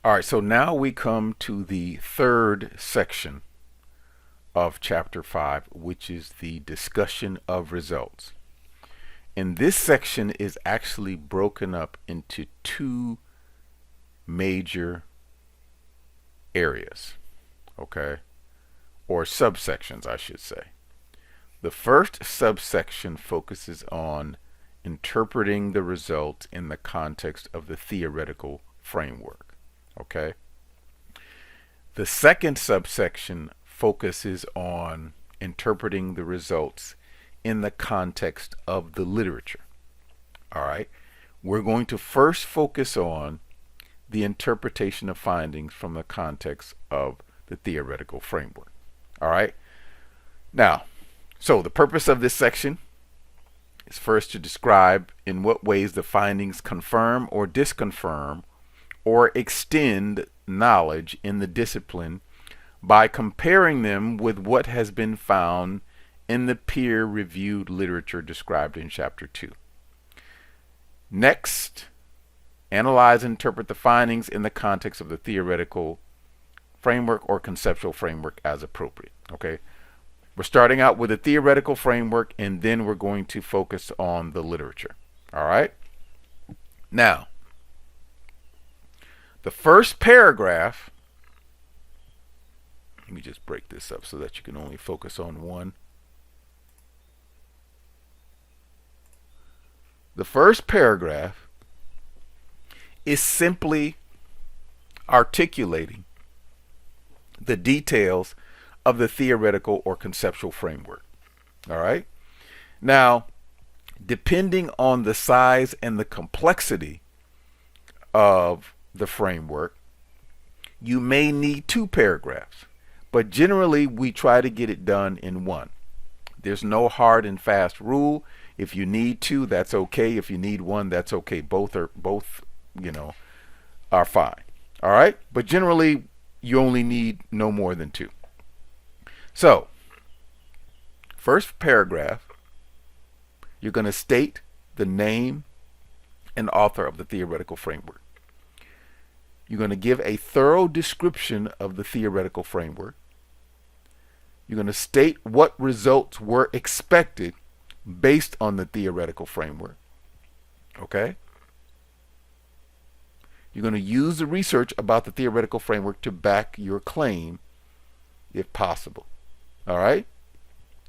All right, so now we come to the third section of chapter 5, which is the discussion of results. And this section is actually broken up into two major areas, okay? Or subsections, I should say. The first subsection focuses on interpreting the results in the context of the theoretical framework, okay? The second subsection focuses on interpreting the results in the context of the literature. All right. We're going to first focus on the interpretation of findings from the context of the theoretical framework. All right. Now, so the purpose of this section is first to describe in what ways the findings confirm or disconfirm or extend knowledge in the discipline by comparing them with what has been found in the peer-reviewed literature described in chapter 2. Next, analyze and interpret the findings in the context of the theoretical framework or conceptual framework as appropriate. Okay, we're starting out with a theoretical framework, and then we're going to focus on the literature. All right. Now, the first paragraph, let me just break this up so that you can only focus on one. The first paragraph is simply articulating the details of the theoretical or conceptual framework. All right. Now, depending on the size and the complexity of the framework, you may need two paragraphs, but generally we try to get it done in one. There's no hard and fast rule. If you need two, that's okay. If you need one, that's okay. Both are fine. All right? But generally you only need no more than two. So, first paragraph, you're going to state the name and author of the theoretical framework. You're going to give a thorough description of the theoretical framework. You're going to state what results were expected based on the theoretical framework. Okay? You're going to use the research about the theoretical framework to back your claim if possible. All right?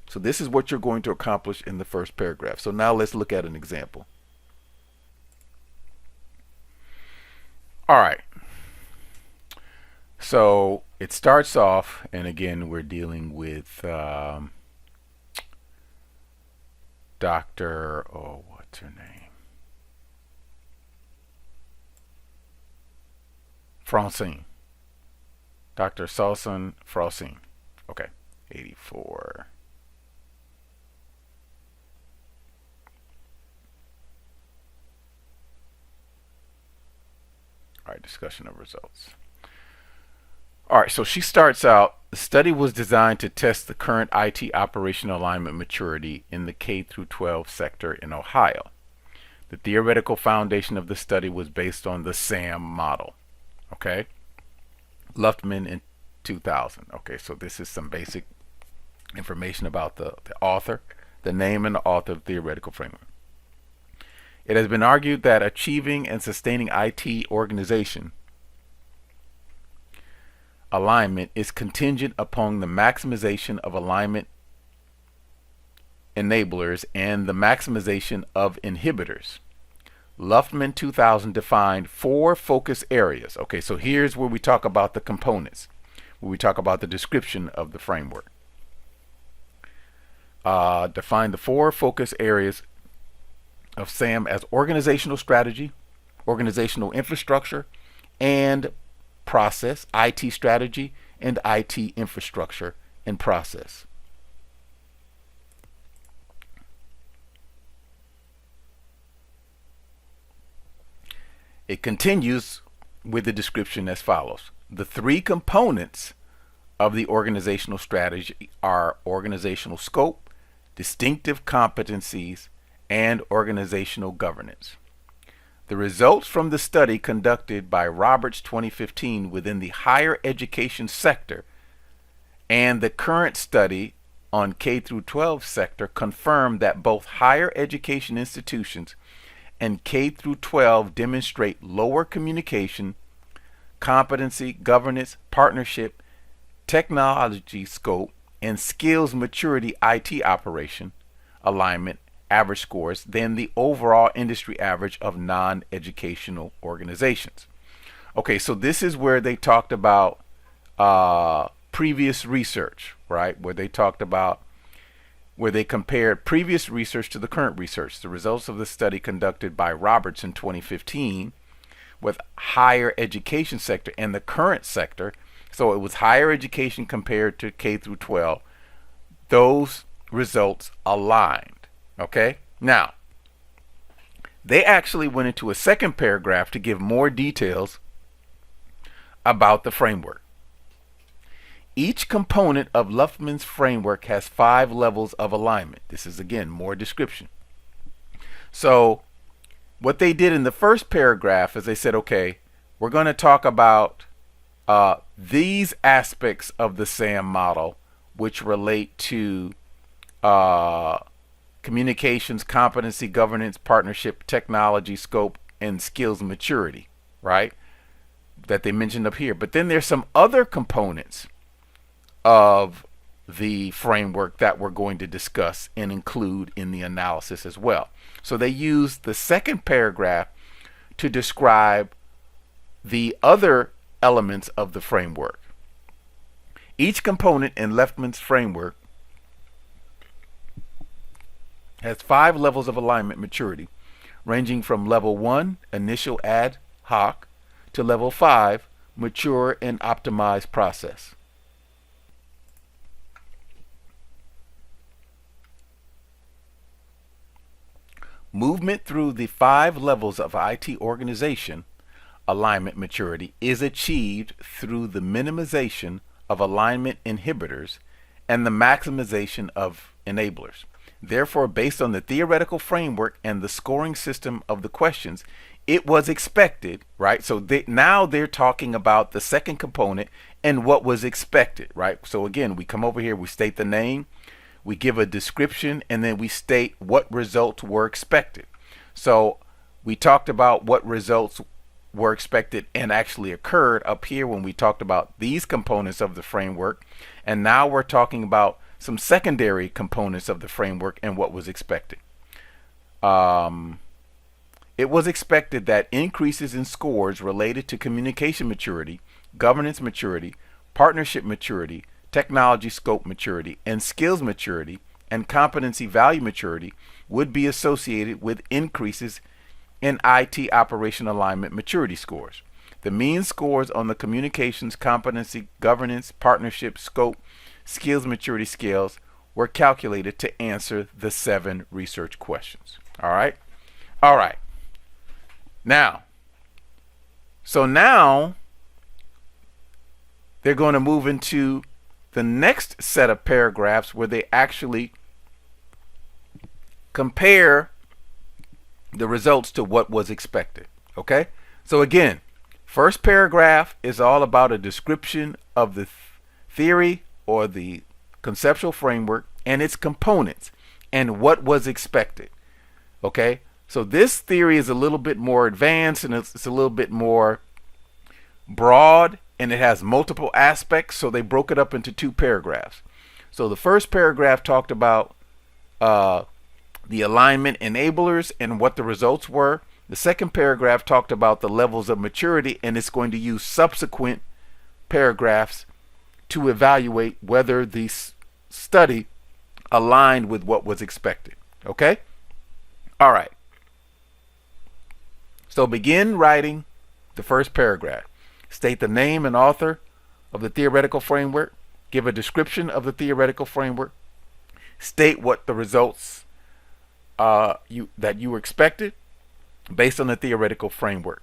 So this is what you're going to accomplish in the first paragraph. So now let's look at an example. All right. So it starts off, and again, we're dealing with Dr. Oh, what's her name? Francine. Dr. Salson Francine. Okay, 84. All right, discussion of results. All right, so she starts out, the study was designed to test the current IT operational alignment maturity in the K through 12 sector in Ohio. The theoretical foundation of the study was based on the SAM model. Okay? Luftman in 2000. Okay, so this is some basic information about the author, the name and the author of the theoretical framework. It has been argued that achieving and sustaining IT organization alignment is contingent upon the maximization of alignment enablers and the maximization of inhibitors. Luftman 2000 defined 4 focus areas. Okay, so here's where we talk about the components, where we talk about the description of the framework. Define the 4 focus areas of SAM as organizational strategy, organizational infrastructure, and process, IT strategy, and IT infrastructure and process. It continues with the description as follows. The 3 components of the organizational strategy are organizational scope, distinctive competencies, and organizational governance. The results from the study conducted by Roberts 2015 within the higher education sector and the current study on K through 12 sector confirmed that both higher education institutions and K through 12 demonstrate lower communication, competency, governance, partnership, technology scope, and skills maturity IT operation alignment average scores than the overall industry average of non-educational organizations. Okay, so this is where they talked about previous research, right? Where they compared previous research to the current research. The results of the study conducted by Roberts in 2015 with higher education sector and the current sector. So it was higher education compared to K through 12. Those results aligned. Okay, now they actually went into a second paragraph to give more details about the framework. Each component of Luhmann's framework has 5 levels of alignment. This is again more description. So what they did in the first paragraph is they said, okay, we're going to talk about these aspects of the SAM model, which relate to communications, competency, governance, partnership, technology, scope, and skills maturity, right? That they mentioned up here. But then there's some other components of the framework that we're going to discuss and include in the analysis as well. So they used the second paragraph to describe the other elements of the framework. Each component in Luhmann's framework has 5 levels of alignment maturity, ranging from level 1, initial ad hoc, to level 5, mature and optimized process. Movement through the 5 levels of IT organization alignment maturity is achieved through the minimization of alignment inhibitors and the maximization of enablers. Therefore, based on the theoretical framework and the scoring system of the questions, it was expected, right? So now they're talking about the second component and what was expected, right? So again, we come over here, we state the name, we give a description, and then we state what results were expected. So we talked about what results were expected and actually occurred up here when we talked about these components of the framework. And now we're talking about some secondary components of the framework and what was expected. It was expected that increases in scores related to communication maturity, governance maturity, partnership maturity, technology scope maturity, and skills maturity, and competency value maturity would be associated with increases in IT operation alignment maturity scores. The mean scores on the communications, competency, governance, partnership, scope, skills maturity scales were calculated to answer the 7 research questions. All right. Now they're going to move into the next set of paragraphs where they actually compare the results to what was expected. Okay. So again, first paragraph is all about a description of the theory or the conceptual framework and its components and what was expected. Okay, so this theory is a little bit more advanced and it's a little bit more broad and it has multiple aspects, so they broke it up into 2 paragraphs. So the first paragraph talked about the alignment enablers and what the results were. The second paragraph talked about the levels of maturity, and it's going to use subsequent paragraphs to evaluate whether the study aligned with what was expected. Okay? All right. So begin writing the first paragraph. State the name and author of the theoretical framework. Give a description of the theoretical framework. State what the results that you expected based on the theoretical framework.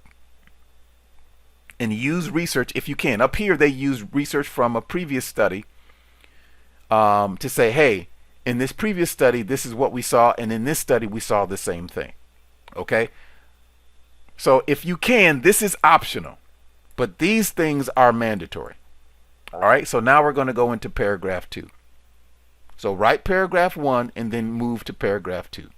And use research if you can. Up here they use research from a previous study to say, hey, in this previous study, this is what we saw, and in this study, we saw the same thing. Okay? So if you can, this is optional, but these things are mandatory. All right, so now we're going to go into paragraph 2. So write paragraph 1 and then move to paragraph 2.